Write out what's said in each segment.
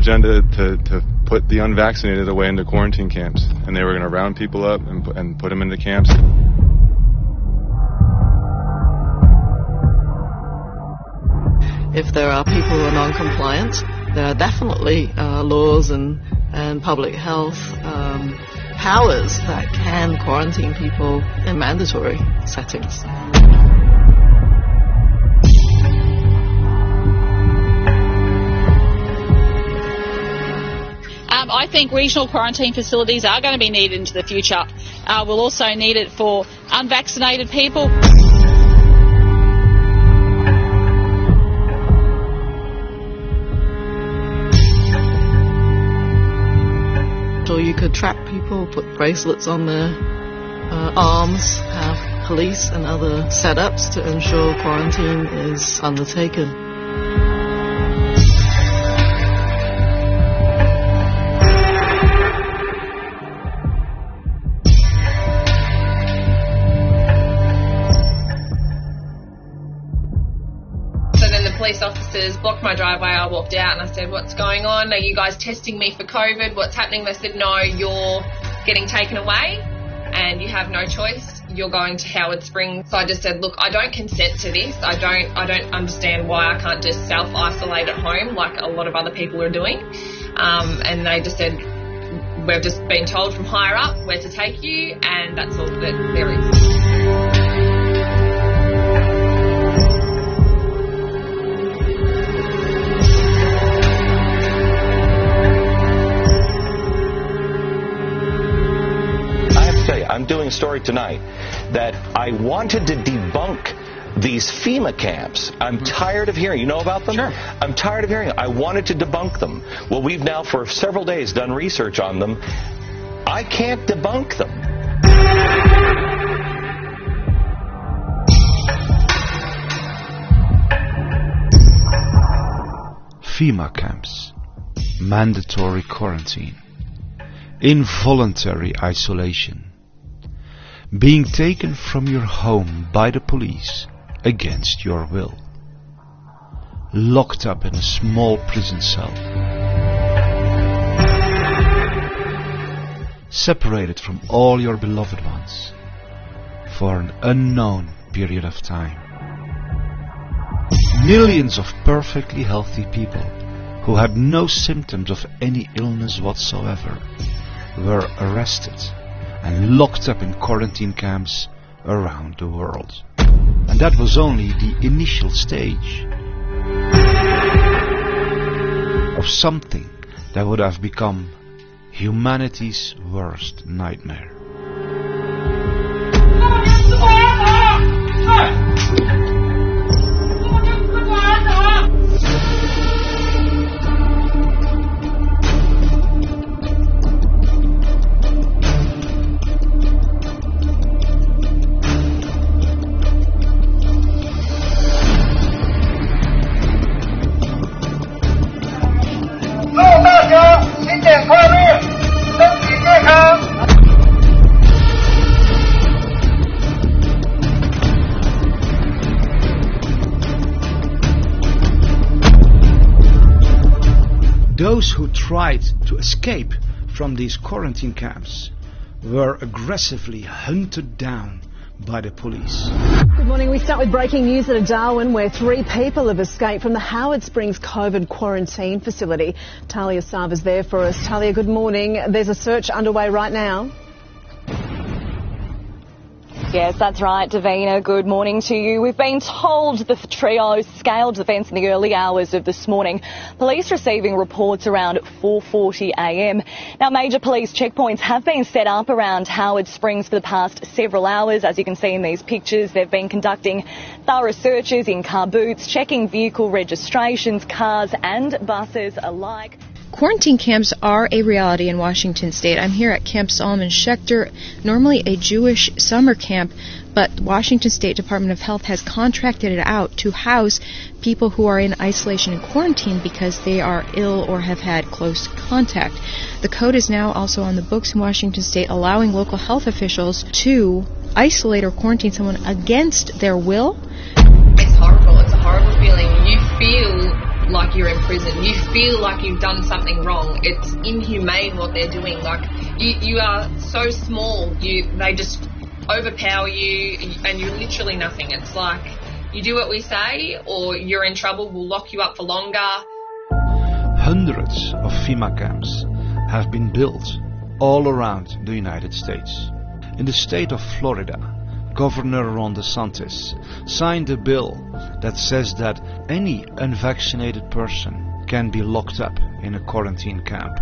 agenda to put the unvaccinated away into quarantine camps, and they were going to round people up and put them into camps. If there are people who are non-compliant, there are definitely laws and public health powers that can quarantine people in mandatory settings. I think regional quarantine facilities are going to be needed into the future. We'll also need it for unvaccinated people. Or you could trap people, put bracelets on their arms, have police and other setups to ensure quarantine is undertaken. Police officers blocked my driveway. I walked out and I said, "What's going on? Are you guys testing me for COVID? What's happening?" They said, "No, you're getting taken away and you have no choice. You're going to Howard Springs." So I just said, "Look, I don't consent to this. I don't understand why I can't just self-isolate at home like a lot of other people are doing." And they just said, "We've just been told from higher up where to take you, and that's all that there is." I'm doing a story tonight that I wanted to debunk these FEMA camps. I'm tired of hearing. You know about them? Sure. I'm tired of hearing. I wanted to debunk them. Well, we've now for several days done research on them. I can't debunk them. FEMA camps, mandatory quarantine, involuntary isolation, being taken from your home by the police against your will, locked up in a small prison cell, separated from all your beloved ones for an unknown period of time. Millions of perfectly healthy people who had no symptoms of any illness whatsoever were arrested and locked up in quarantine camps around the world. And that was only the initial stage of something that would have become humanity's worst nightmare. Those who tried to escape from these quarantine camps were aggressively hunted down by the police. Good morning. We start with breaking news out of Darwin, where 3 people have escaped from the Howard Springs COVID quarantine facility. Talia Sav is there for us. Talia, good morning. There's a search underway right now. Yes, that's right, Davina. Good morning to you. We've been told the trio scaled the fence in the early hours of this morning. Police receiving reports around 4:40 a.m. Now, major police checkpoints have been set up around Howard Springs for the past several hours. As you can see in these pictures, they've been conducting thorough searches in car boots, checking vehicle registrations, cars and buses alike. Quarantine camps are a reality in Washington state. I'm here at Camp Solomon Schechter, normally a Jewish summer camp, but Washington State Department of Health has contracted it out to house people who are in isolation and quarantine because they are ill or have had close contact. The code is now also on the books in Washington state, allowing local health officials to isolate or quarantine someone against their will. It's horrible. It's a horrible feeling. You feel like you're in prison. You feel like you've done something wrong. It's inhumane what they're doing. Like, you are so small. They just overpower you, and you're literally nothing. It's like, you do what we say, or you're in trouble. We'll lock you up for longer. Hundreds of FEMA camps have been built all around the United States. In the state of Florida, Governor Ron DeSantis signed a bill that says that any unvaccinated person can be locked up in a quarantine camp.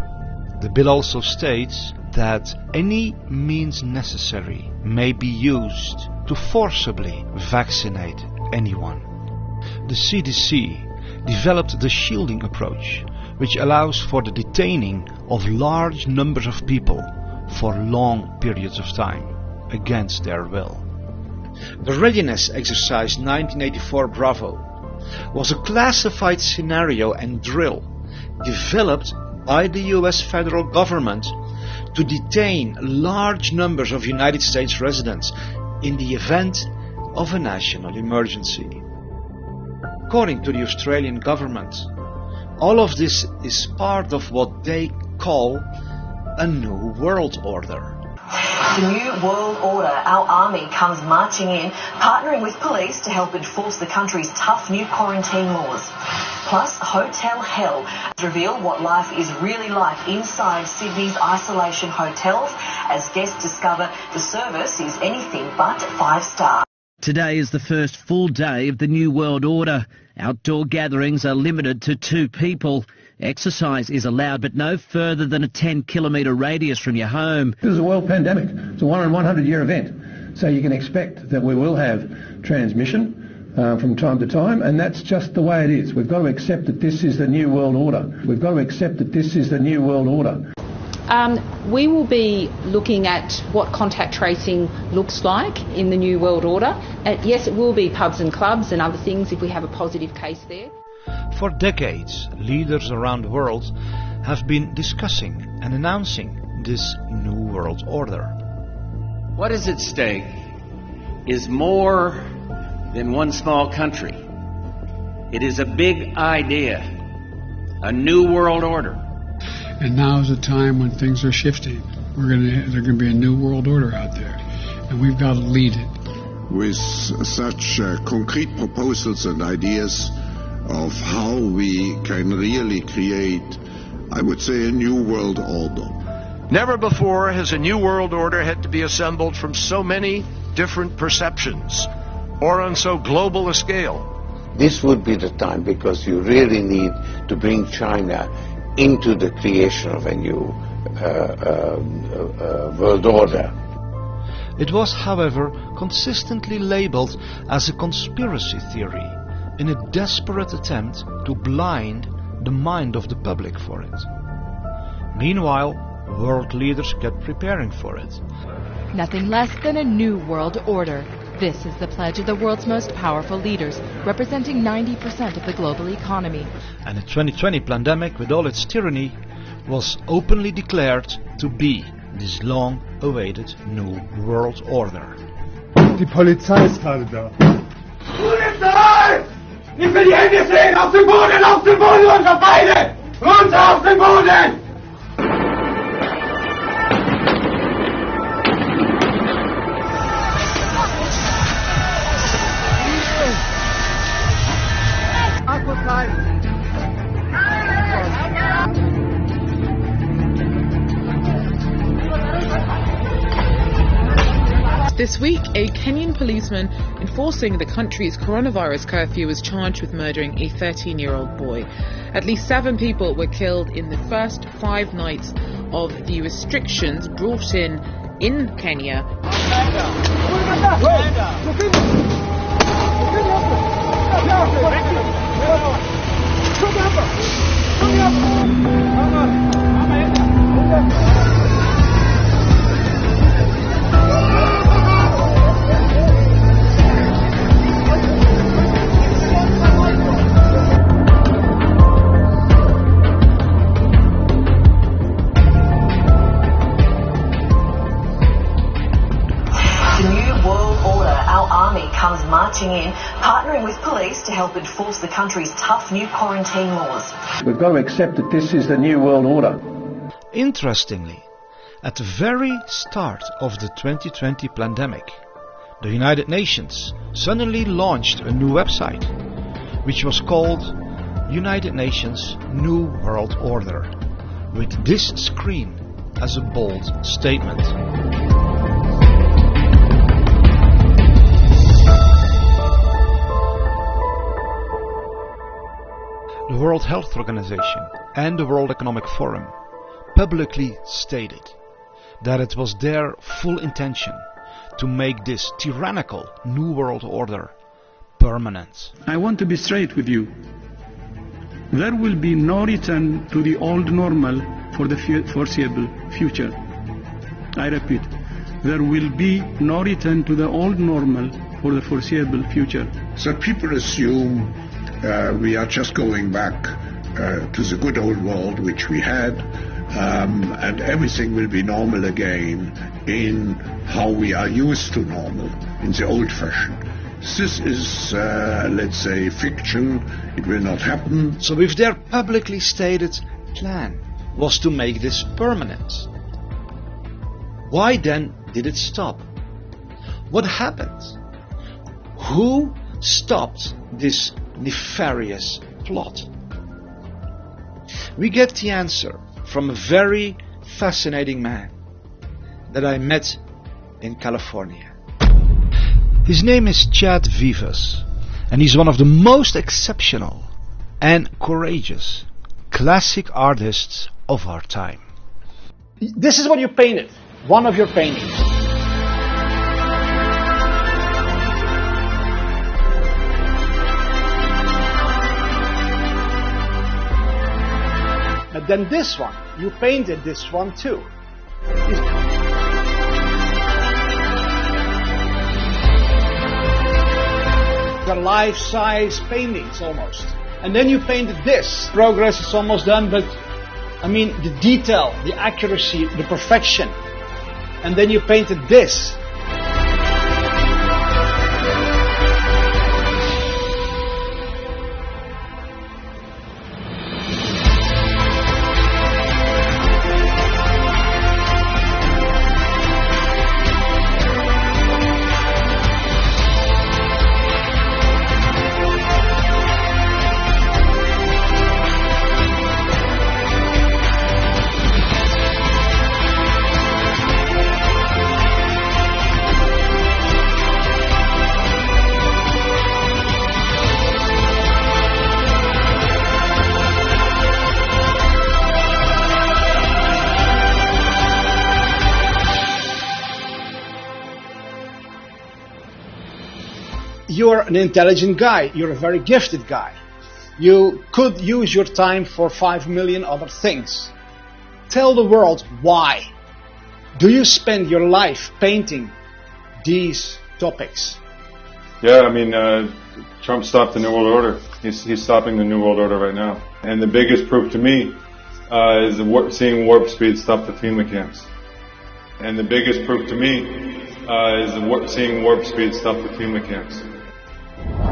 The bill also states that any means necessary may be used to forcibly vaccinate anyone. The CDC developed the shielding approach, which allows for the detaining of large numbers of people for long periods of time against their will. The Readiness Exercise 1984 Bravo was a classified scenario and drill developed by the US federal government to detain large numbers of United States residents in the event of a national emergency. According to the Australian government, all of this is part of what they call a new world order. The new world order, our army comes marching in, partnering with police to help enforce the country's tough new quarantine laws. Plus, Hotel Hell reveal what life is really like inside Sydney's isolation hotels as guests discover the service is anything but 5-star. Today is the first full day of the new world order. Outdoor gatherings are limited to 2 people. Exercise is allowed, but no further than a 10-kilometre radius from your home. This is a world pandemic. It's a 1 in 100-year event. So you can expect that we will have transmission from time to time, and that's just the way it is. We've got to accept that this is the new world order. We've got to accept that this is the new world order. We will be looking at what contact tracing looks like in the new world order. Yes, it will be pubs and clubs and other things if we have a positive case there. For decades, leaders around the world have been discussing and announcing this new world order. What is at stake is more than one small country. It is a big idea, a new world order. And now is a time when things are shifting. There's going to be a new world order out there, and we've got to lead it. With such concrete proposals and ideas of how we can really create, I would say, a new world order. Never before has a new world order had to be assembled from so many different perceptions or on so global a scale. This would be the time, because you really need to bring China into the creation of a new world order. It was, however, consistently labeled as a conspiracy theory in a desperate attempt to blind the mind of the public for it. Meanwhile, world leaders kept preparing for it. Nothing less than a new world order. This is the pledge of the world's most powerful leaders, representing 90% of the global economy. And the 2020 pandemic, with all its tyranny, was openly declared to be this long-awaited new world order. Die Polizei ist gerade da. Polizei! Ich will die Hände sehen! Auf den Boden! Auf den Boden! Runter, beide! Runter auf den Boden! This week, a Kenyan policeman enforcing the country's coronavirus curfew was charged with murdering a 13-year-old boy. At least 7 people were killed in the first 5 nights of the restrictions brought in Kenya. The new world order, our army comes marching marching in, partnering with police to help enforce the country's tough new quarantine laws. We've got to accept that this is the new world order. Interestingly, at the very start of the 2020 pandemic, the United Nations suddenly launched a new website, which was called United Nations New World Order, with this screen as a bold statement. The World Health Organization and the World Economic Forum publicly stated that it was their full intention to make this tyrannical New World Order permanent. I want to be straight with you. There will be no return to the old normal for the foreseeable future. I repeat, there will be no return to the old normal for the foreseeable future. So people assume we are just going back to the good old world which we had, and everything will be normal again in how we are used to normal, in the old fashion. This is, let's say, fiction. It will not happen. So if their publicly stated plan was to make this permanent, why then did it stop? What happened? Who stopped this nefarious plot? We get the answer from a very fascinating man that I met in California. His name is Chad Vivas, and he's one of the most exceptional and courageous classic artists of our time. This is what you painted, one of your paintings. But then this one, you painted this one too. They're life-size paintings almost. And then you painted this. Progress is almost done, but I mean the detail, the accuracy, the perfection. And then you painted this. You're an intelligent guy. You're a very gifted guy. You could use your time for 5 million other things. Tell the world why. Do you spend your life painting these topics? Yeah, I mean, Trump stopped the New World Order. He's stopping the New World Order right now. And the biggest proof to me is seeing warp speed stop the FEMA camps. And the biggest proof to me is seeing warp speed stop the FEMA camps.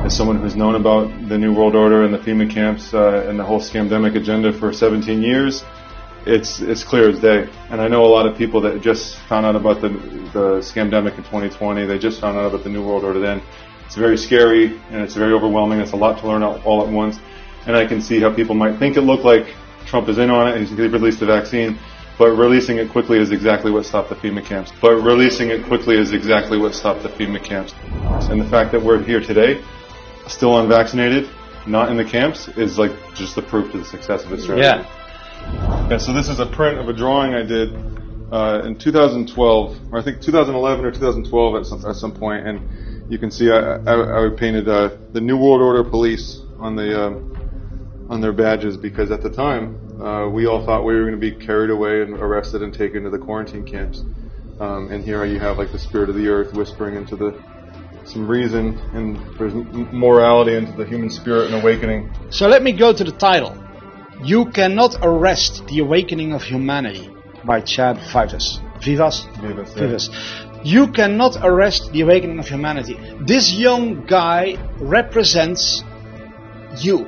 As someone who's known about the New World Order and the FEMA camps and the whole scamdemic agenda for 17 years, it's clear as day. And I know a lot of people that just found out about the scamdemic in 2020. They just found out about the New World Order then. It's very scary and it's very overwhelming. It's a lot to learn all at once. And I can see how people might think it looked like Trump is in on it and he's released the vaccine. But releasing it quickly is exactly what stopped the FEMA camps. And the fact that we're here today, still unvaccinated, not in the camps, is like just the proof to the success of this strategy. Yeah, so this is a print of a drawing I did in 2012, or I think 2011 or 2012 at some point, and you can see I painted the New World Order police on their badges because at the time we all thought we were going to be carried away and arrested and taken to the quarantine camps. And here you have like the spirit of the earth whispering into some reason and there's morality into the human spirit and awakening. So let me go to the title. You Cannot Arrest the Awakening of Humanity by Chad Vivas. Vivas? Vivas, yeah. Vivas. You cannot arrest the awakening of humanity. This young guy represents you.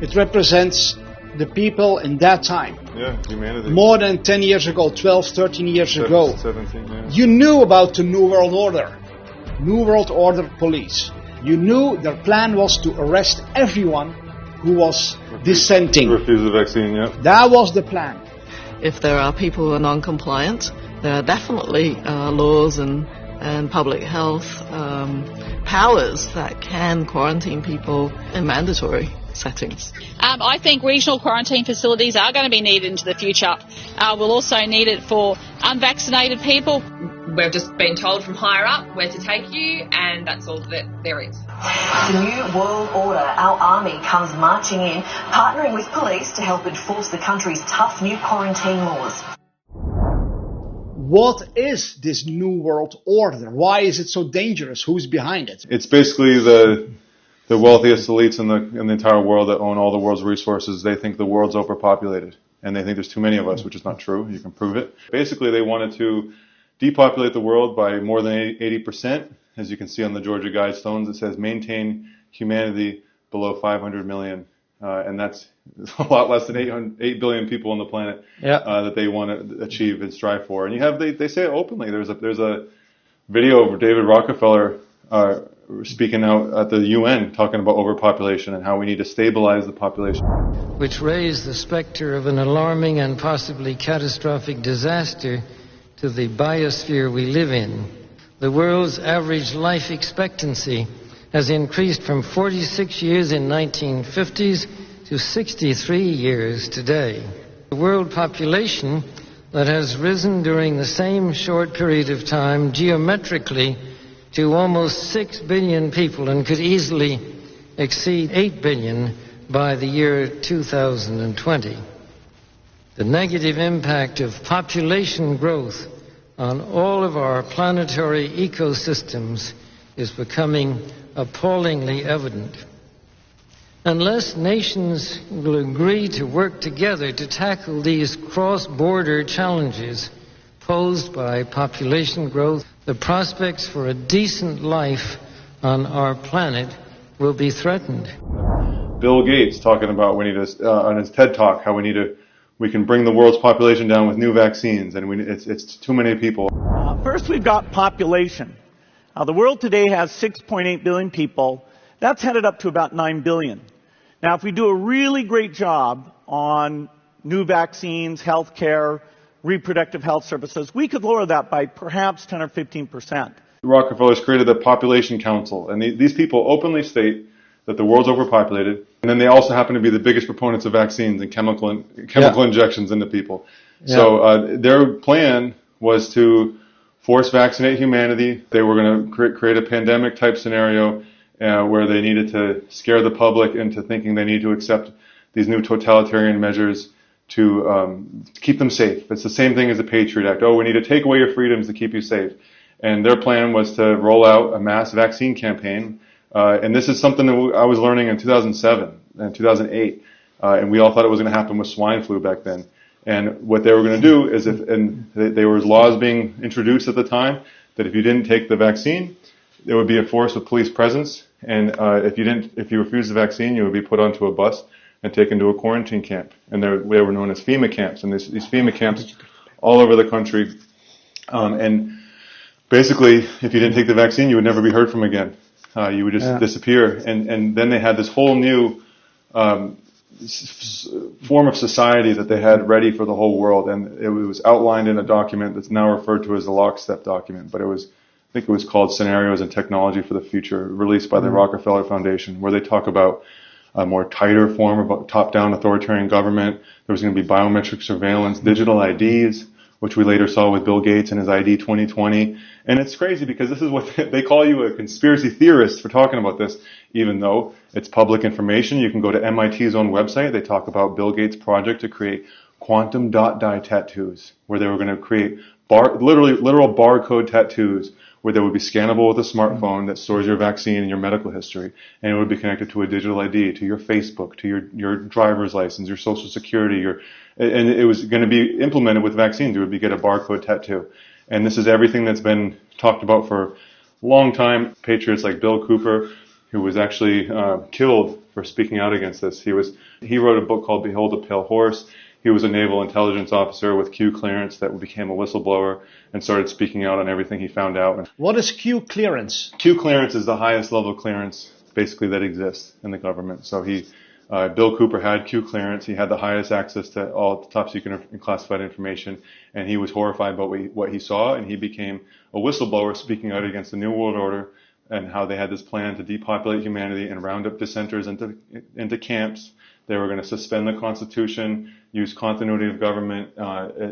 It represents the people in that time. Yeah, humanity. More than 10 years ago, 12, 13 years ago. 17, yeah. You knew about the New World Order. New World Order police. You knew their plan was to arrest everyone who was dissenting. Refuse the vaccine, yeah. That was the plan. If there are people who are non-compliant, there are definitely laws and public health powers that can quarantine people in mandatory settings. I think regional quarantine facilities are going to be needed into the future. We'll also need it for unvaccinated people. We've just been told from higher up where to take you, and that's all that there is. The new world order, our army comes marching in, partnering with police to help enforce the country's tough new quarantine laws. What is this new world order? Why is it so dangerous? Who's behind it? It's basically the wealthiest elites in the entire world that own all the world's resources. They think the world's overpopulated, and they think there's too many of us, which is not true. You can prove it. Basically, they wanted to depopulate the world by more than 80%. As you can see on the Georgia Guidestones, it says maintain humanity below 500 million. And that's a lot less than 8 billion people on the planet that they want to achieve and strive for. And you have they say it openly. There's a video of David Rockefeller speaking out at the UN talking about overpopulation and how we need to stabilize the population. Which raised the specter of an alarming and possibly catastrophic disaster to the biosphere we live in. The world's average life expectancy has increased from 46 years in 1950s to 63 years today. The world population that has risen during the same short period of time geometrically to almost 6 billion people and could easily exceed 8 billion by the year 2020. The negative impact of population growth on all of our planetary ecosystems is becoming appallingly evident. Unless nations will agree to work together to tackle these cross-border challenges posed by population growth, the prospects for a decent life on our planet will be threatened. Bill Gates talking about we need to, on his TED Talk, how we can bring the world's population down with new vaccines, and it's too many people. First, we've got population. The world today has 6.8 billion people. That's headed up to about 9 billion. Now, if we do a really great job on new vaccines, health care, reproductive health services, we could lower that by perhaps 10 or 15%. Rockefeller's created the Population Council, and these people openly state that the world's overpopulated, and then they also happen to be the biggest proponents of vaccines and chemical injections into people. Yeah. So their plan was to force vaccinate humanity. They were going to create a pandemic type scenario where they needed to scare the public into thinking they need to accept these new totalitarian measures to keep them safe. It's the same thing as the Patriot Act. Oh, we need to take away your freedoms to keep you safe. And their plan was to roll out a mass vaccine campaign. And this is something that I was learning in 2007 and 2008. And we all thought it was going to happen with swine flu back then. And what they were going to do is there was laws being introduced at the time that if you didn't take the vaccine, there would be a force with police presence. And if you refused the vaccine, you would be put onto a bus and taken to a quarantine camp. And they were known as FEMA camps. And these FEMA camps all over the country. And basically, if you didn't take the vaccine, you would never be heard from again. You would just disappear. And then they had this whole new form of society that they had ready for the whole world. And it was outlined in a document that's now referred to as the Lockstep document. But I think it was called Scenarios and Technology for the Future, released by the Rockefeller Foundation, where they talk about a more tighter form of top-down authoritarian government. There was going to be biometric surveillance, digital IDs, which we later saw with Bill Gates and his ID 2020. And it's crazy because this is what they call you a conspiracy theorist for talking about this, even though it's public information. You can go to MIT's own website. They talk about Bill Gates' project to create quantum dot dye tattoos, where they were going to create literal barcode tattoos, where they would be scannable with a smartphone that stores your vaccine and your medical history, and it would be connected to a digital ID, to your Facebook, to your driver's license, your social security, and it was going to be implemented with vaccines. It would be get a barcode tattoo. And this is everything that's been talked about for a long time. Patriots like Bill Cooper, who was actually killed for speaking out against this. He wrote a book called Behold a Pale Horse. He was a naval intelligence officer with Q clearance that became a whistleblower and started speaking out on everything he found out. What is Q clearance? Q clearance is the highest level of clearance basically that exists in the government. So Bill Cooper had Q clearance. He had the highest access to all the top secret and classified information, and he was horrified by what he saw, and he became a whistleblower speaking out against the New World Order and how they had this plan to depopulate humanity and round up dissenters into camps. They were going to suspend the Constitution, use continuity of government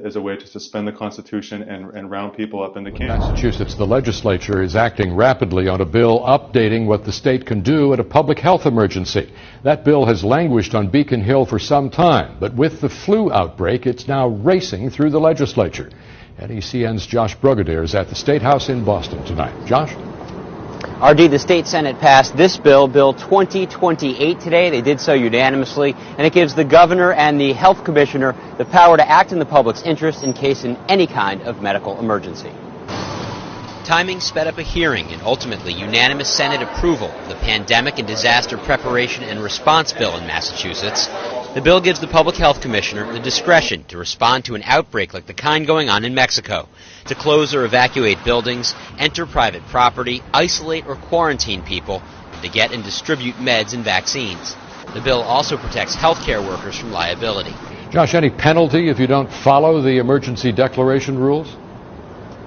as a way to suspend the Constitution and round people up into camps. Massachusetts, the legislature is acting rapidly on a bill updating what the state can do in a public health emergency. That bill has languished on Beacon Hill for some time, but with the flu outbreak, it's now racing through the legislature. NECN's Josh Brugadier is at the State House in Boston tonight. Josh? RD, the state Senate passed this bill, Bill 2028 today. They did so unanimously, and it gives the governor and the health commissioner the power to act in the public's interest in case in any kind of medical emergency. Timing sped up a hearing and ultimately unanimous Senate approval of the Pandemic and Disaster Preparation and Response Bill in Massachusetts. The bill gives the Public Health Commissioner the discretion to respond to an outbreak like the kind going on in Mexico, to close or evacuate buildings, enter private property, isolate or quarantine people, and to get and distribute meds and vaccines. The bill also protects healthcare workers from liability. Josh, any penalty if you don't follow the emergency declaration rules?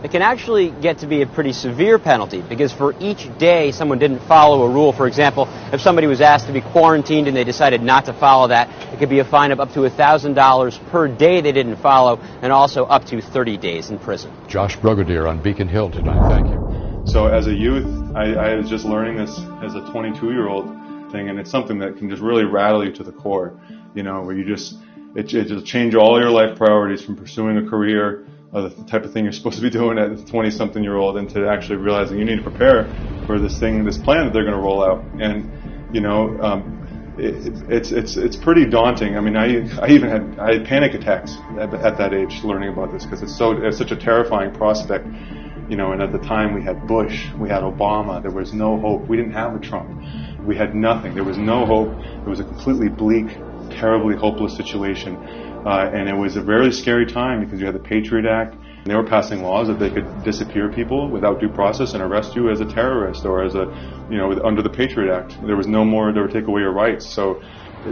It can actually get to be a pretty severe penalty, because for each day someone didn't follow a rule, for example, if somebody was asked to be quarantined and they decided not to follow that, it could be a fine of up to $1,000 per day they didn't follow, and also up to 30 days in prison. Josh Brugadier on Beacon Hill tonight. Thank you. So as a youth, I was just learning this as a 22-year-old thing, and it's something that can just really rattle you to the core, where it just change all your life priorities from pursuing a career, the type of thing you're supposed to be doing at 20-something-year-old, and to actually realizing you need to prepare for this plan that they're going to roll out. And it's pretty daunting. I mean, I had panic attacks at that age learning about this, because it's such a terrifying prospect. And at the time we had Bush, we had Obama. There was no hope. We didn't have a Trump. We had nothing. There was no hope. It was a completely bleak, terribly hopeless situation. And it was a very scary time, because you had the Patriot Act, and they were passing laws that they could disappear people without due process and arrest you as a terrorist or as under the Patriot Act. There was no more, they would take away your rights. So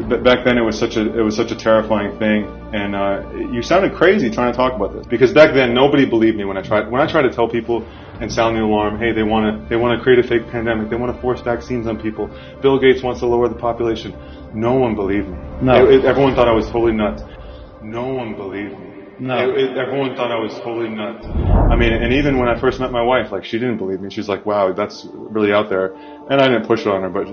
back then it was such a terrifying thing, and you sounded crazy trying to talk about this, because back then nobody believed me when I tried to tell people and sound the alarm. Hey, they want to create a fake pandemic. They want to force vaccines on people. Bill Gates wants to lower the population. No one believed me. No. Everyone thought I was totally nuts. No one believed me. No. Everyone thought I was totally nuts. I mean, and even when I first met my wife, she didn't believe me. She's like, wow, that's really out there. And I didn't push it on her, but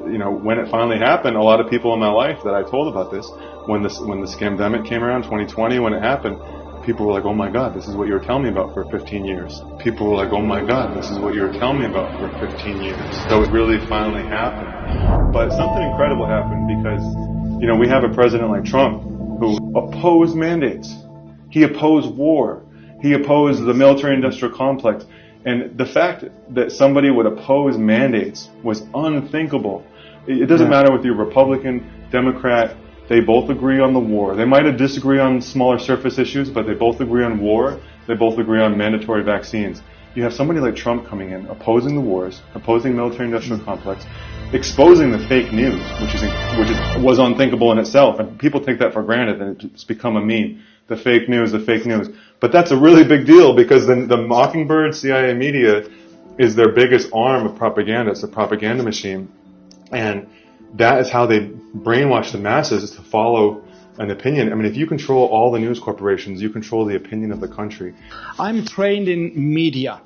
when it finally happened, a lot of people in my life that I told about this, when the scamdemic came around, 2020, when it happened, people were like, oh my God, this is what you were telling me about for 15 years. People were like, oh my God, this is what you were telling me about for 15 years. So it really finally happened. But something incredible happened, because, we have a president like Trump who opposed mandates. He opposed war. He opposed the military-industrial complex. And the fact that somebody would oppose mandates was unthinkable. It doesn't matter whether you're Republican, Democrat, they both agree on the war. They might disagree on smaller surface issues, but they both agree on war. They both agree on mandatory vaccines. You have somebody like Trump coming in, opposing the wars, opposing military-industrial complex, exposing the fake news, which was unthinkable in itself, and people take that for granted, and it's become a meme. The fake news. But that's a really big deal, because the Mockingbird CIA media is their biggest arm of propaganda. It's a propaganda machine, and that is how they brainwash the masses, is to follow an opinion. I mean, if you control all the news corporations, you control the opinion of the country. I'm trained in media.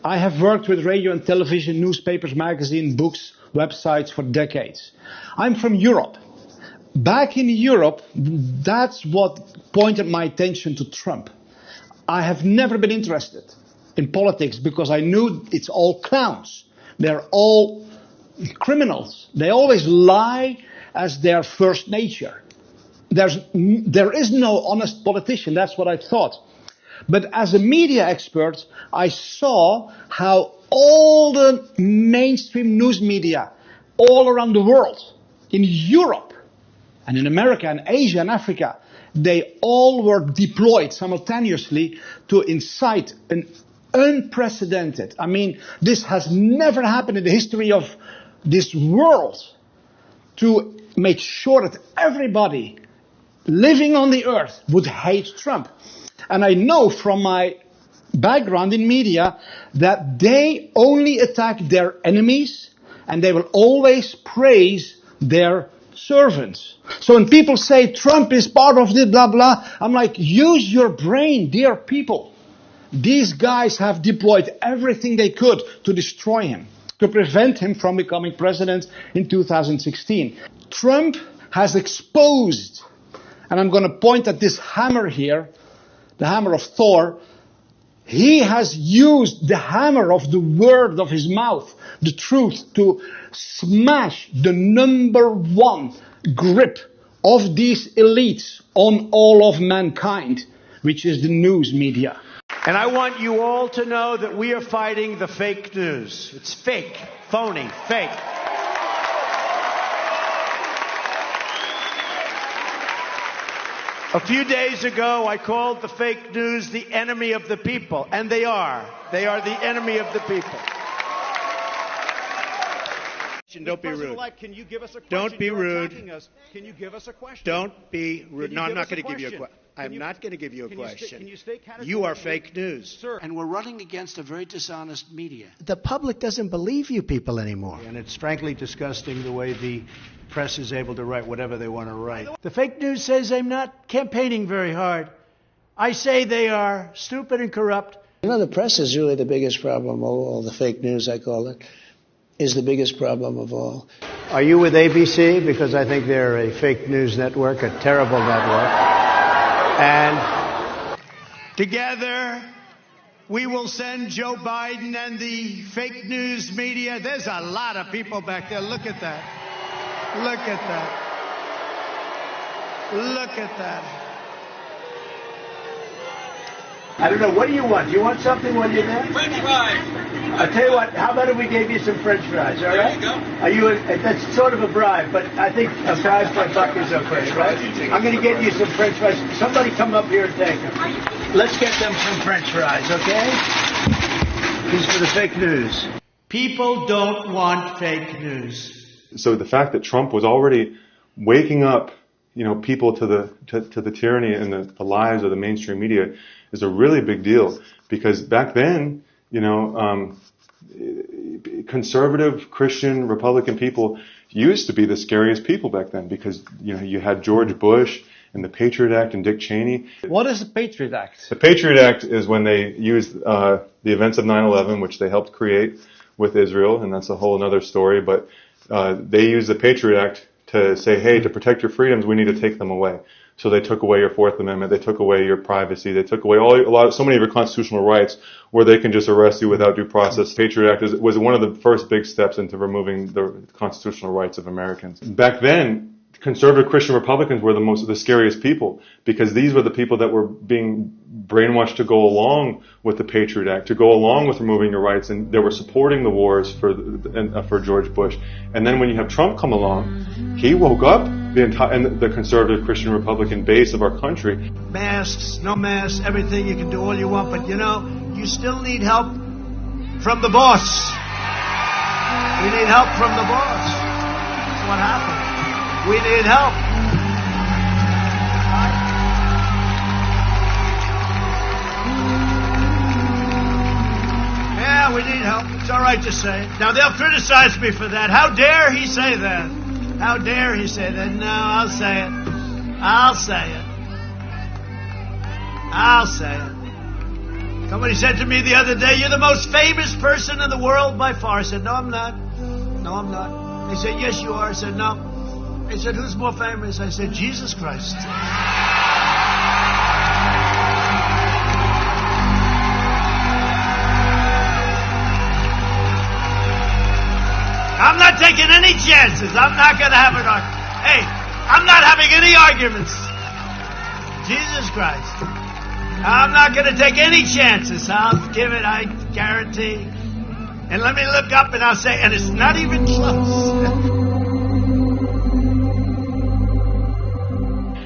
I have worked with radio and television, newspapers, magazines, books, websites for decades. I'm from Europe. back in Europe, that's what pointed my attention to Trump. I have never been interested in politics because I knew it's all clowns. They're all criminals. They always lie as their first nature. There is no honest politician. That's what I thought. But as a media expert, I saw how all the mainstream news media all around the world, in Europe and in America and Asia and Africa, they all were deployed simultaneously to incite an unprecedented, this has never happened in the history of this world, to make sure that everybody living on the earth would hate Trump. And I know from my background in media that they only attack their enemies and they will always praise their servants. So when people say Trump is part of this blah blah, I'm like, use your brain, dear people. These guys have deployed everything they could to destroy him, to prevent him from becoming president in 2016. Trump has exposed, and I'm going to point at this hammer here, the hammer of Thor. He has used the hammer of the word of his mouth, the truth, to smash the number one grip of these elites on all of mankind, which is the news media. And I want you all to know that we are fighting the fake news. It's fake, phony, fake. A few days ago, I called the fake news the enemy of the people, and they are. They are the enemy of the people. Don't be rude. Can you give us a question? Don't be rude. Can you give us a question? Don't be rude. No, I'm not going to give you a question. I'm not going to give you a question. You are fake news. Sir. And we're running against a very dishonest media. The public doesn't believe you people anymore. And it's frankly disgusting the way the press is able to write whatever they want to write. The fake news says I'm not campaigning very hard. I say they are stupid and corrupt. You know, the press is really the biggest problem of all. The fake news, I call it, is the biggest problem of all. Are you with ABC? Because I think they're a fake news network, a terrible network. And together, we will send Joe Biden and the fake news media. There's a lot of people back there. Look at that. Look at that. Look at that. I don't know. What do you want? Do you want something while you're there? French fries. I'll tell you what. How about if we gave you some French fries? All right. There you go. That's sort of a bribe, but I think a bribe for a buck is okay, right? I'm going to get you some French fries. Somebody come up here and take them. Let's get them some French fries, okay? These for the fake news. People don't want fake news. So the fact that Trump was already waking up, people to the tyranny and the lies of the mainstream media is a really big deal, because back then, conservative, Christian, Republican people used to be the scariest people back then, because you had George Bush and the Patriot Act and Dick Cheney. What is the Patriot Act? The Patriot Act is when they used the events of 9/11, which they helped create with Israel, and that's a whole other story, but they used the Patriot Act to say, hey, to protect your freedoms, we need to take them away. So they took away your Fourth Amendment, they took away your privacy, they took away so many of your constitutional rights, where they can just arrest you without due process. Patriot Act was one of the first big steps into removing the constitutional rights of Americans. Back then, conservative Christian Republicans were the scariest people, because these were the people that were being brainwashed to go along with the Patriot Act, to go along with removing your rights, and they were supporting the wars for George Bush. And then when you have Trump come along, he woke up the conservative Christian Republican base of our country. Masks, no masks, everything, you can do all you want, but you still need help from the boss. We need help from the boss. That's what happened. We need help. Yeah, we need help. It's all right to say. Now, they'll criticize me for that. How dare he say that? How dare he say that? No, I'll say it. I'll say it. I'll say it. Somebody said to me the other day, you're the most famous person in the world by far. I said, no, I'm not. No, I'm not. They said, yes, you are. I said, no. He said, who's more famous? I said, Jesus Christ. I'm not taking any chances. I'm not going to have an argument. Hey, I'm not having any arguments. Jesus Christ. I'm not going to take any chances. I'll give it, I guarantee. And let me look up and I'll say, and it's not even close.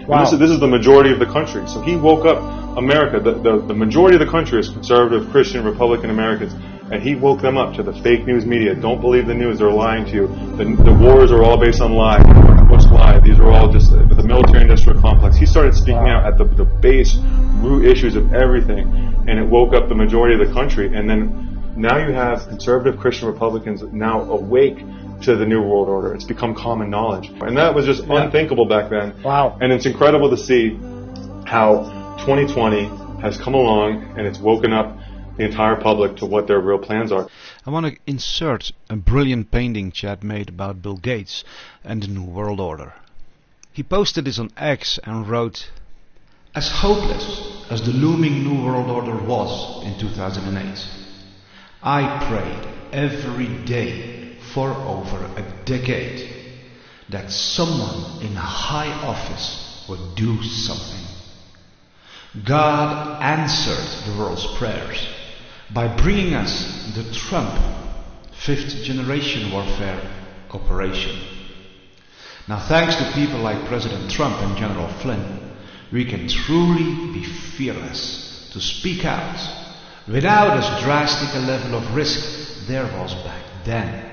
Wow. This is the majority of the country. So he woke up America. The majority of the country is conservative, Christian, Republican Americans. And he woke them up to the fake news media. Don't believe the news. They're lying to you. The wars are all based on lies. What's lie? These are all just the military-industrial complex. He started speaking out at the base, root issues of everything. And it woke up the majority of the country. And then now you have conservative Christian Republicans now awake to the New World Order. It's become common knowledge. And that was just unthinkable back then. Wow. And it's incredible to see how 2020 has come along and it's woken up the entire public to what their real plans are. I want to insert a brilliant painting Chad made about Bill Gates and the New World Order. He posted this on X and wrote, "As hopeless as the looming New World Order was in 2008, I prayed every day for over a decade that someone in high office would do something. God answered the world's prayers by bringing us the Trump fifth generation warfare operation. Now, thanks to people like President Trump and General Flynn, we can truly be fearless to speak out without as drastic a level of risk there was back then.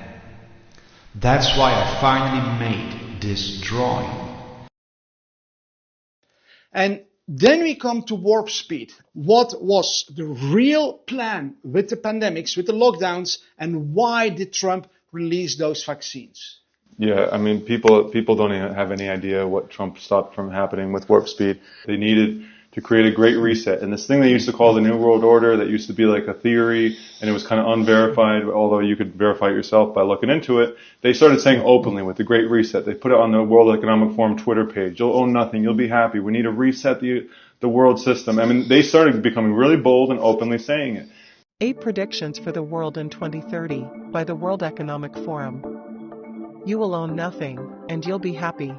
That's why I finally made this drawing." And then we come to warp speed. What was the real plan with the pandemics, with the lockdowns, and why did Trump release those vaccines? Yeah, I mean, people don't even have any idea what Trump stopped from happening with warp speed. They needed to create a great reset. And this thing they used to call the New World Order, that used to be like a theory, and it was kind of unverified, although you could verify it yourself by looking into it. They started saying openly with the Great Reset. They put it on the World Economic Forum Twitter page. You'll own nothing. You'll be happy. We need to reset the world system. I mean, they started becoming really bold and openly saying it. 8 predictions for the world in 2030 by the World Economic Forum. You will own nothing, and you'll be happy.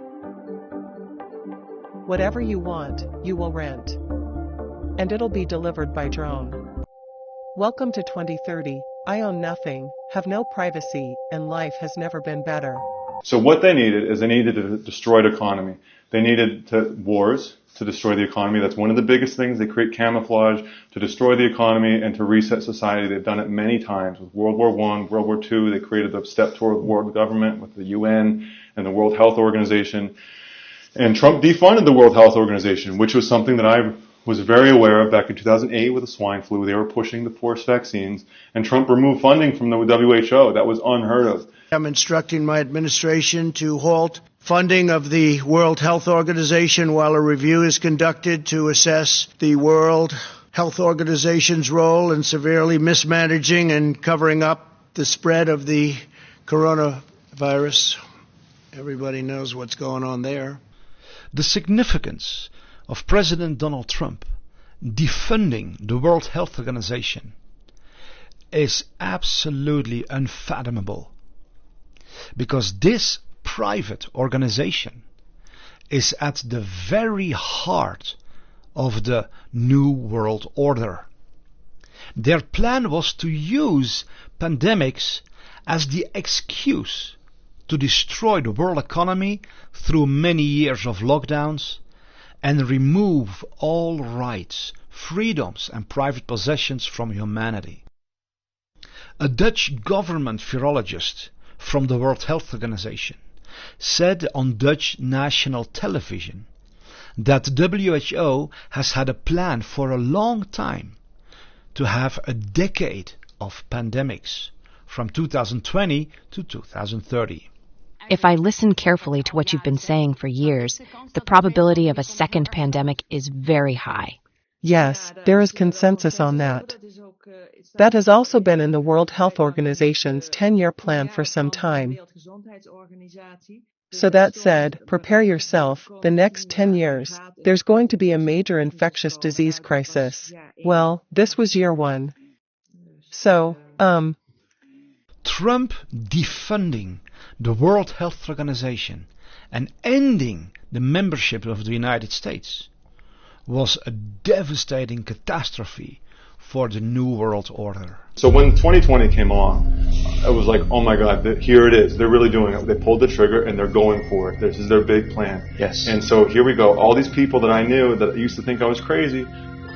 Whatever you want, you will rent. And it'll be delivered by drone. Welcome to 2030. I own nothing, have no privacy, and life has never been better. So what they needed is they needed a destroyed economy. They needed wars to destroy the economy. That's one of the biggest things. They create camouflage to destroy the economy and to reset society. They've done it many times with World War I, World War II. They created a step toward world government with the UN and the World Health Organization. And Trump defunded the World Health Organization, which was something that I was very aware of back in 2008 with the swine flu. They were pushing the forced vaccines, and Trump removed funding from the WHO. That was unheard of. I'm instructing my administration to halt funding of the World Health Organization while a review is conducted to assess the World Health Organization's role in severely mismanaging and covering up the spread of the coronavirus. Everybody knows what's going on there. The significance of President Donald Trump defunding the World Health Organization is absolutely unfathomable, because this private organization is at the very heart of the New World Order. Their plan was to use pandemics as the excuse to destroy the world economy through many years of lockdowns and remove all rights, freedoms and private possessions from humanity. A Dutch government virologist from the World Health Organization said on Dutch national television that WHO has had a plan for a long time to have a decade of pandemics from 2020 to 2030. If I listen carefully to what you've been saying for years, the probability of a second pandemic is very high. Yes, there is consensus on that. That has also been in the World Health Organization's 10-year plan for some time. So that said, prepare yourself. The next 10 years, there's going to be a major infectious disease crisis. Well, this was year 1. So, Trump defunding the World Health Organization and ending the membership of the United States was a devastating catastrophe for the New World Order. So when 2020 came along, I was like, oh my God, here it is. They're really doing it. They pulled the trigger and they're going for it. This is their big plan. Yes. And so here we go. All these people that I knew that used to think I was crazy,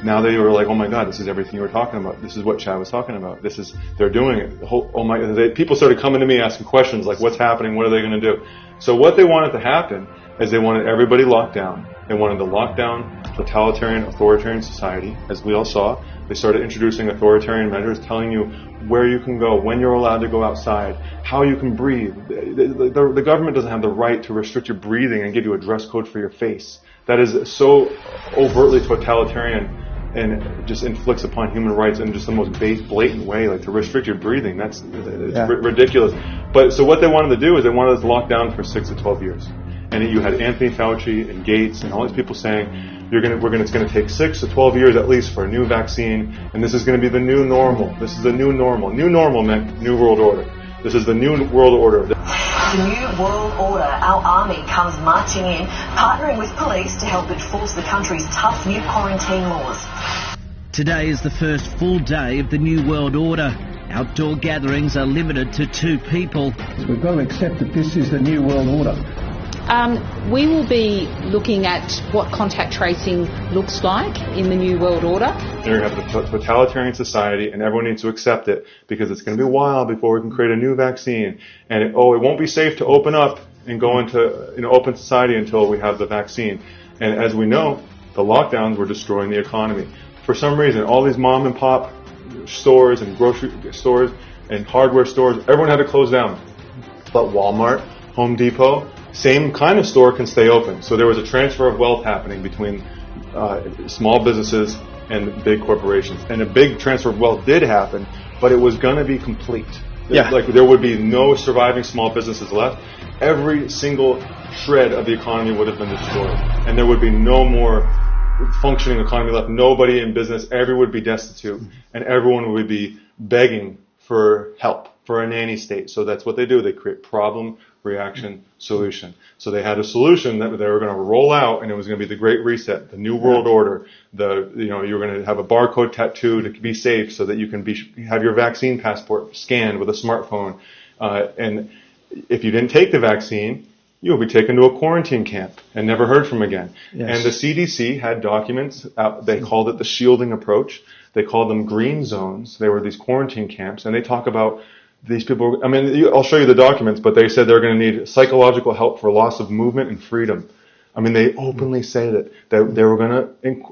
now they were like, oh my God, this is everything you were talking about. This is what Chad was talking about. They're doing it. People started coming to me asking questions like, what's happening? What are they going to do? So what they wanted to happen is they wanted everybody locked down. They wanted to lock down totalitarian, authoritarian society, as we all saw. They started introducing authoritarian measures, telling you where you can go, when you're allowed to go outside, how you can breathe. The government doesn't have the right to restrict your breathing and give you a dress code for your face. That is so overtly totalitarian and just inflicts upon human rights in just the most base, blatant way, like to restrict your breathing. It's ridiculous. But so what they wanted to do is they wanted us to lock down for 6 to 12 years. And you had Anthony Fauci and Gates and all these people saying, it's going to take 6 to 12 years at least for a new vaccine, and this is going to be the new normal. This is the new normal. New normal meant New World Order. This is the New World Order. The New World Order, our army comes marching in, partnering with police to help enforce the country's tough new quarantine laws. Today is the first full day of the New World Order. Outdoor gatherings are limited to 2 people. We've got to accept that this is the New World Order. We will be looking at what contact tracing looks like in the New World Order. They're going to have a totalitarian society, and everyone needs to accept it because it's going to be a while before we can create a new vaccine. And it won't be safe to open up and go into open society until we have the vaccine. And as we know, the lockdowns were destroying the economy. For some reason, all these mom and pop stores and grocery stores and hardware stores, everyone had to close down. But Walmart, Home Depot, same kind of store can stay open. So there was a transfer of wealth happening between small businesses and big corporations. And a big transfer of wealth did happen, but it was going to be complete. Yeah. Like there would be no surviving small businesses left. Every single shred of the economy would have been destroyed. And there would be no more functioning economy left. Nobody in business. Everyone would be destitute. And everyone would be begging for help, for a nanny state. So that's what they do. They create problem, reaction, solution. So they had a solution that they were going to roll out, and it was going to be the Great Reset, the New World Order. You were going to have a barcode tattoo to be safe, so that you can have your vaccine passport scanned with a smartphone. And if you didn't take the vaccine, you'll be taken to a quarantine camp and never heard from again. Yes. And the CDC had documents out. They called it the shielding approach. They called them green zones. They were these quarantine camps, and they talk about these people. I mean, I'll show you the documents, but they said they're going to need psychological help for loss of movement and freedom. I mean, they openly say that they were going to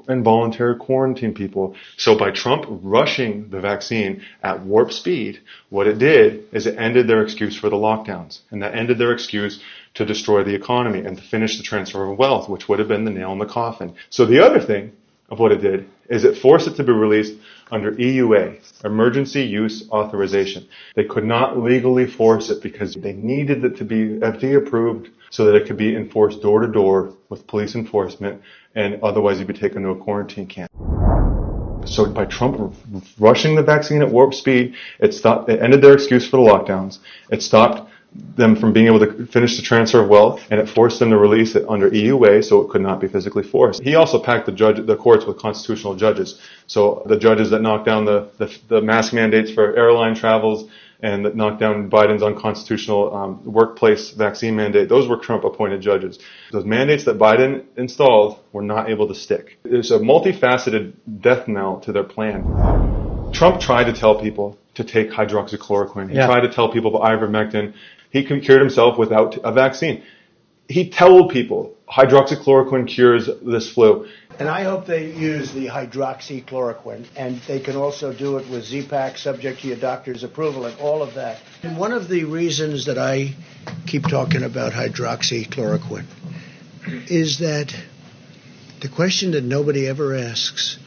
involuntary quarantine people. So by Trump rushing the vaccine at warp speed, what it did is it ended their excuse for the lockdowns, and that ended their excuse to destroy the economy and to finish the transfer of wealth, which would have been the nail in the coffin. So the other thing of what it did is it forced it to be released under EUA, Emergency Use Authorization. They could not legally force it because they needed it to be FDA approved so that it could be enforced door to door with police enforcement, and otherwise you'd be taken to a quarantine camp. So by Trump rushing the vaccine at warp speed, it ended their excuse for the lockdowns. It stopped them from being able to finish the transfer of wealth, and it forced them to release it under EUA so it could not be physically forced. He also packed the courts with constitutional judges. So the judges that knocked down the mask mandates for airline travels and that knocked down Biden's unconstitutional workplace vaccine mandate, those were Trump-appointed judges. Those mandates that Biden installed were not able to stick. There's a multifaceted death knell to their plan. Trump tried to tell people to take hydroxychloroquine. He tried to tell people about ivermectin. He cured himself without a vaccine. He told people hydroxychloroquine cures this flu. And I hope they use the hydroxychloroquine, and they can also do it with Z-Pak, subject to your doctor's approval, and all of that. And one of the reasons that I keep talking about hydroxychloroquine is that the question that nobody ever asks,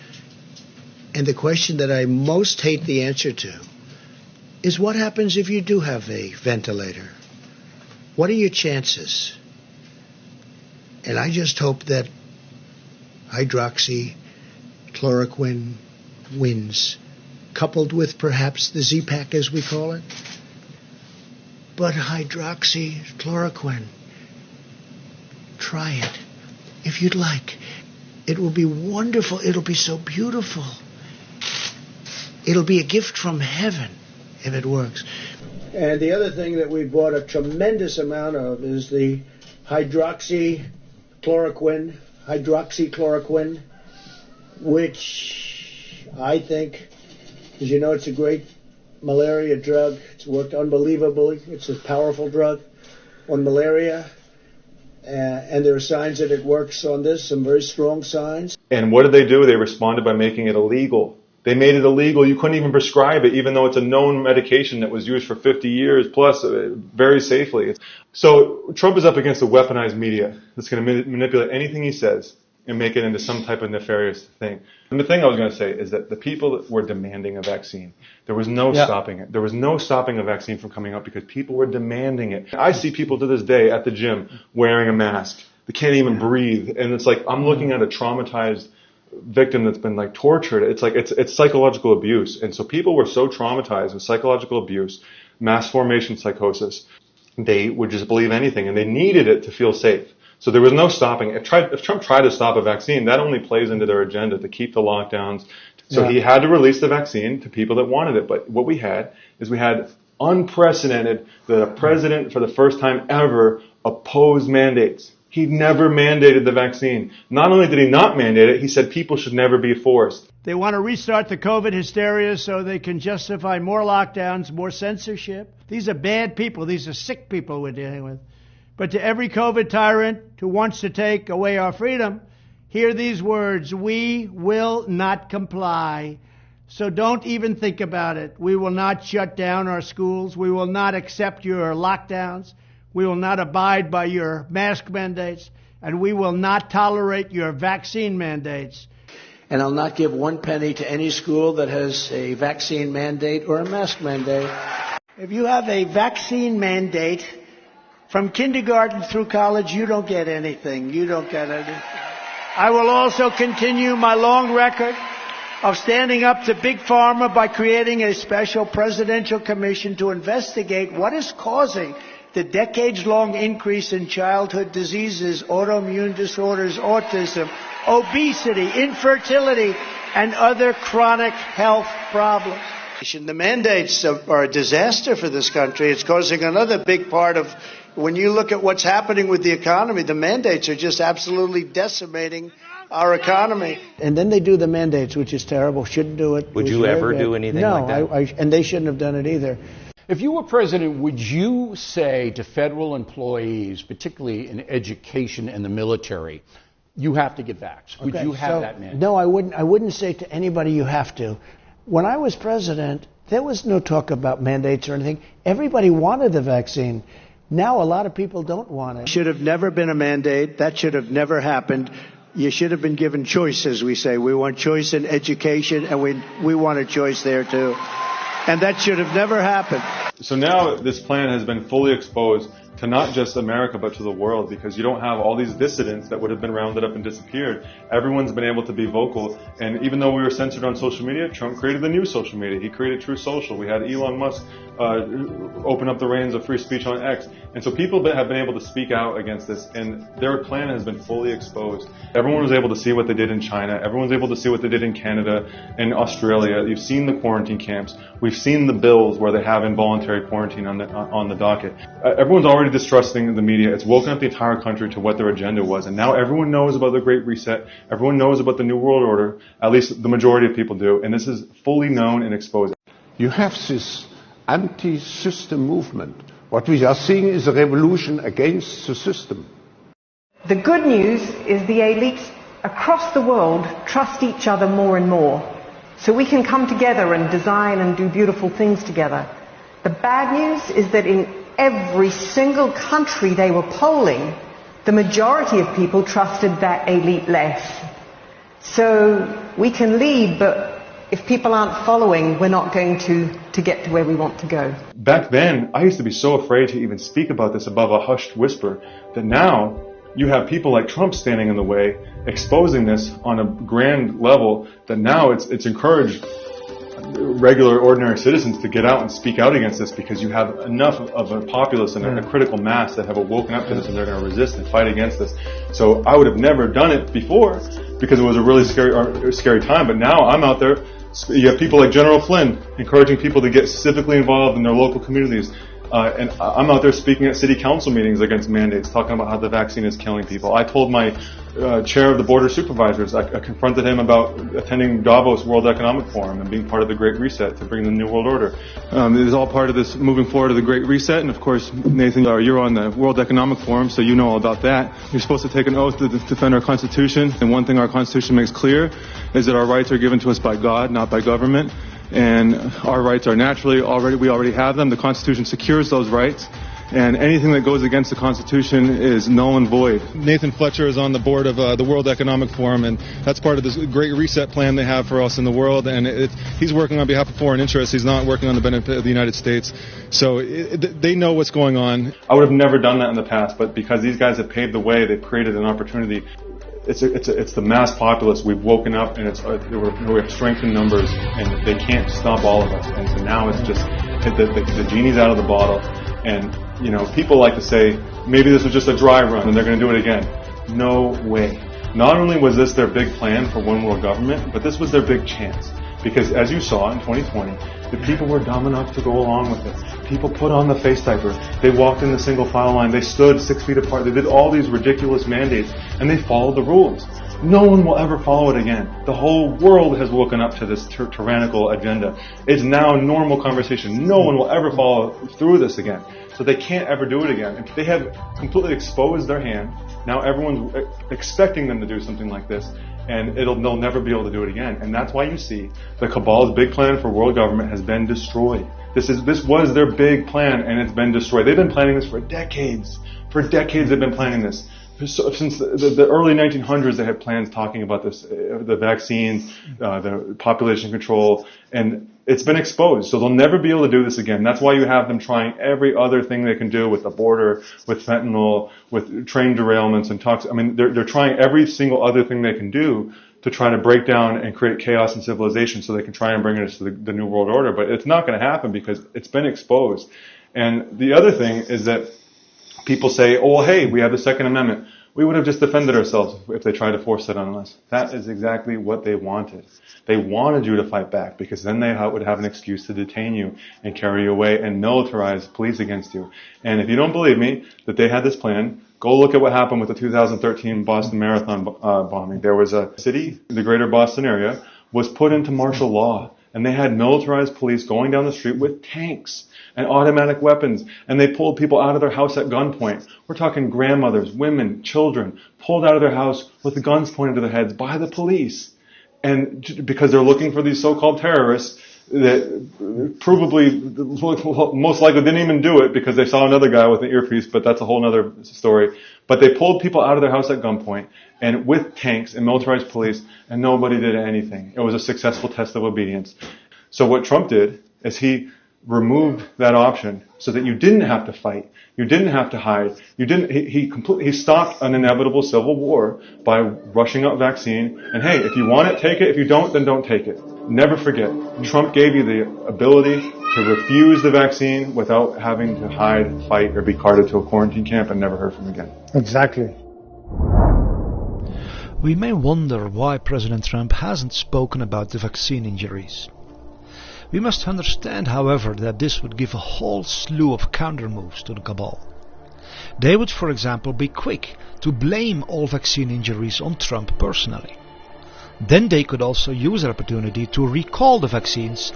and the question that I most hate the answer to, is what happens if you do have a ventilator? What are your chances? And I just hope that hydroxychloroquine wins, coupled with perhaps the Z-Pack, as we call it. But hydroxychloroquine, try it if you'd like. It will be wonderful. It'll be so beautiful. It'll be a gift from heaven if it works. And the other thing that we bought a tremendous amount of is the hydroxychloroquine, which I think, as you know, it's a great malaria drug. It's worked unbelievably. It's a powerful drug on malaria. And there are signs that it works on this, some very strong signs. And what did they do? They responded by making it illegal. They made it illegal. You couldn't even prescribe it, even though it's a known medication that was used for 50 years plus, very safely. So Trump is up against a weaponized media that's going to manipulate anything he says and make it into some type of nefarious thing. And the thing I was going to say is that the people that were demanding a vaccine, there was no stopping it. There was no stopping a vaccine from coming out because people were demanding it. I see people to this day at the gym wearing a mask. They can't even breathe. And it's like, I'm looking at a traumatized victim that's been like tortured. It's like, it's psychological abuse. And so people were so traumatized with psychological abuse, mass formation psychosis, they would just believe anything and they needed it to feel safe. So there was no stopping it. If Trump tried to stop a vaccine, that only plays into their agenda to keep the lockdowns. So he had to release the vaccine to people that wanted it. But what we had is unprecedented that a president for the first time ever opposed mandates. He never mandated the vaccine. Not only did he not mandate it, he said people should never be forced. They want to restart the COVID hysteria so they can justify more lockdowns, more censorship. These are bad people. These are sick people we're dealing with. But to every COVID tyrant who wants to take away our freedom, hear these words: we will not comply. So don't even think about it. We will not shut down our schools. We will not accept your lockdowns. We will not abide by your mask mandates. And we will not tolerate your vaccine mandates. And I'll not give 1 penny to any school that has a vaccine mandate or a mask mandate. If you have a vaccine mandate, from kindergarten through college, you don't get anything. You don't get anything. I will also continue my long record of standing up to Big Pharma by creating a special presidential commission to investigate what is causing the decades-long increase in childhood diseases, autoimmune disorders, autism, obesity, infertility, and other chronic health problems. The mandates are a disaster for this country. It's causing another big part of, when you look at what's happening with the economy, the mandates are just absolutely decimating our economy. And then they do the mandates, which is terrible. Shouldn't do it. Would you ever do anything like that? No, and they shouldn't have done it either. If you were president, would you say to federal employees, particularly in education and the military, you have to get vaxxed? Would you have that mandate? No, I wouldn't. I wouldn't say to anybody you have to. When I was president, there was no talk about mandates or anything. Everybody wanted the vaccine. Now a lot of people don't want it. Should have never been a mandate. That should have never happened. You should have been given choice, as we say. We want choice in education, and we want a choice there, too. And that should have never happened. So now this plan has been fully exposed to not just America, but to the world, because you don't have all these dissidents that would have been rounded up and disappeared. Everyone's been able to be vocal. And even though we were censored on social media, Trump created the new social media. He created True Social. We had Elon Musk open up the reins of free speech on X. And so people have been able to speak out against this, and their plan has been fully exposed. Everyone was able to see what they did in China. Everyone's able to see what they did in Canada and Australia. You've seen the quarantine camps. We've seen the bills where they have involuntary quarantine on the docket. Everyone's already distrusting the media. It's woken up the entire country to what their agenda was. And now everyone knows about the Great Reset. Everyone knows about the New World Order. At least the majority of people do. And this is fully known and exposed. You have this anti-system movement. What we are seeing is a revolution against the system. The good news is the elites across the world trust each other more and more. So we can come together and design and do beautiful things together. The bad news is that in every single country they were polling, the majority of people trusted that elite less. So we can lead, but if people aren't following, we're not going to get to where we want to go. Back then, I used to be so afraid to even speak about this above a hushed whisper that now you have people like Trump standing in the way, exposing this on a grand level that now it's encouraged regular, ordinary citizens to get out and speak out against this, because you have enough of a populace and a critical mass that have awoken up to this, and they're going to resist and fight against this. So I would have never done it before because it was a really scary time, but now I'm out there. You have people like General Flynn encouraging people to get civically involved in their local communities. And I'm out there speaking at city council meetings against mandates, talking about how the vaccine is killing people. I told my chair of the Board of Supervisors, I confronted him about attending Davos World Economic Forum and being part of the Great Reset to bring the New World Order. It is all part of this moving forward of the Great Reset. And of course, Nathan, you're on the World Economic Forum, so you know all about that. You're supposed to take an oath to defend our Constitution. And one thing our Constitution makes clear is that our rights are given to us by God, not by government. And our rights are we already have them. The Constitution secures those rights, and anything that goes against the Constitution is null and void. Nathan Fletcher is on the board of the World Economic Forum, and that's part of this Great Reset plan they have for us in the world, and he's working on behalf of foreign interests. He's not working on the benefit of the United States. So they know what's going on. I would have never done that in the past, but because these guys have paved the way, they've created an opportunity. It's the mass populace. We've woken up, and we have strength in numbers, and they can't stop all of us. And so now it's just the genie's out of the bottle. And people like to say maybe this was just a dry run, and they're going to do it again. No way. Not only was this their big plan for one world government, but this was their big chance. Because as you saw in 2020, the people were dumb enough to go along with it. People put on the face diaper. They walked in the single file line. They stood 6 feet apart. They did all these ridiculous mandates, and they followed the rules. No one will ever follow it again. The whole world has woken up to this tyrannical agenda. It's now a normal conversation. No one will ever follow through this again. So they can't ever do it again. They have completely exposed their hand. Now everyone's expecting them to do something like this. And they'll never be able to do it again. And that's why you see the cabal's big plan for world government has been destroyed. This was their big plan, and it's been destroyed. They've been planning this for decades. For decades they've been planning this. Since the early 1900s, they had plans talking about this, the vaccines, the population control, and it's been exposed. So they'll never be able to do this again. That's why you have them trying every other thing they can do with the border, with fentanyl, with train derailments and talks. I mean, they're trying every single other thing they can do to try to break down and create chaos and civilization so they can try and bring us to the New World Order. But it's not going to happen because it's been exposed. And the other thing is that people say, oh, well, hey, we have the Second Amendment. We would have just defended ourselves if they tried to force it on us. That is exactly what they wanted. They wanted you to fight back because then they would have an excuse to detain you and carry you away and militarize police against you. And if you don't believe me that they had this plan, go look at what happened with the 2013 Boston Marathon bombing. There was a city, the greater Boston area, was put into martial law. And they had militarized police going down the street with tanks and automatic weapons. And they pulled people out of their house at gunpoint. We're talking grandmothers, women, children, pulled out of their house with the guns pointed to their heads by the police. And because they're looking for these so-called terrorists that probably, most likely didn't even do it because they saw another guy with an earpiece, but that's a whole other story. But they pulled people out of their house at gunpoint and with tanks and militarized police, and nobody did anything. It was a successful test of obedience. So what Trump did is he removed that option so that you didn't have to fight, you didn't have to hide, he stopped an inevitable civil war by rushing out vaccine. And hey, if you want it, take it. If you don't, then don't take it. Never forget, Trump gave you the ability to refuse the vaccine without having to hide, fight, or be carted to a quarantine camp and never heard from again. Exactly. We may wonder why President Trump hasn't spoken about the vaccine injuries. We must understand, however, that this would give a whole slew of counter-moves to the cabal. They would, for example, be quick to blame all vaccine injuries on Trump personally. Then they could also use the opportunity to recall the vaccines,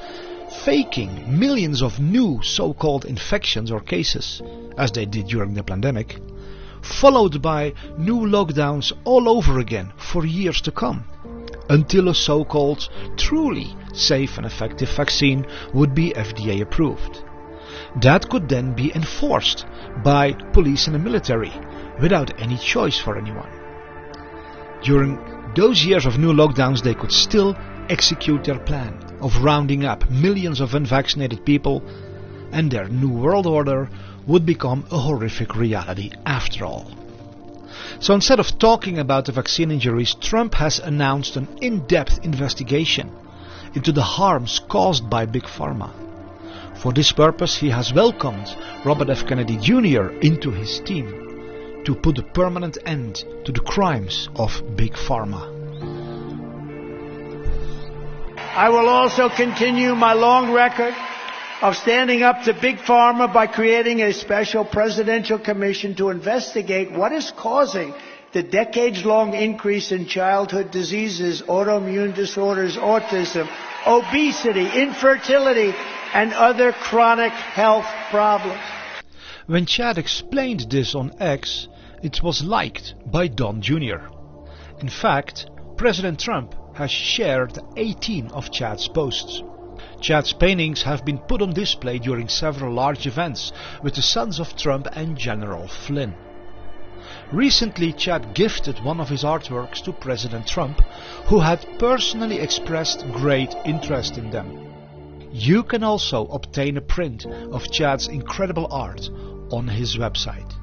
faking millions of new so-called infections or cases, as they did during the pandemic, followed by new lockdowns all over again for years to come, until a so-called truly safe and effective vaccine would be FDA approved. That could then be enforced by police and the military without any choice for anyone. During those years of new lockdowns, they could still execute their plan of rounding up millions of unvaccinated people, and their new world order would become a horrific reality after all. So instead of talking about the vaccine injuries, Trump has announced an in-depth investigation into the harms caused by Big Pharma. For this purpose, he has welcomed Robert F. Kennedy Jr. into his team to put a permanent end to the crimes of Big Pharma. I will also continue my long record of standing up to Big Pharma by creating a special presidential commission to investigate what is causing the decades-long increase in childhood diseases, autoimmune disorders, autism, obesity, infertility, and other chronic health problems. When Chad explained this on X, it was liked by Don Jr. In fact, President Trump has shared 18 of Chad's posts. Chad's paintings have been put on display during several large events with the sons of Trump and General Flynn. Recently, Chad gifted one of his artworks to President Trump, who had personally expressed great interest in them. You can also obtain a print of Chad's incredible art on his website.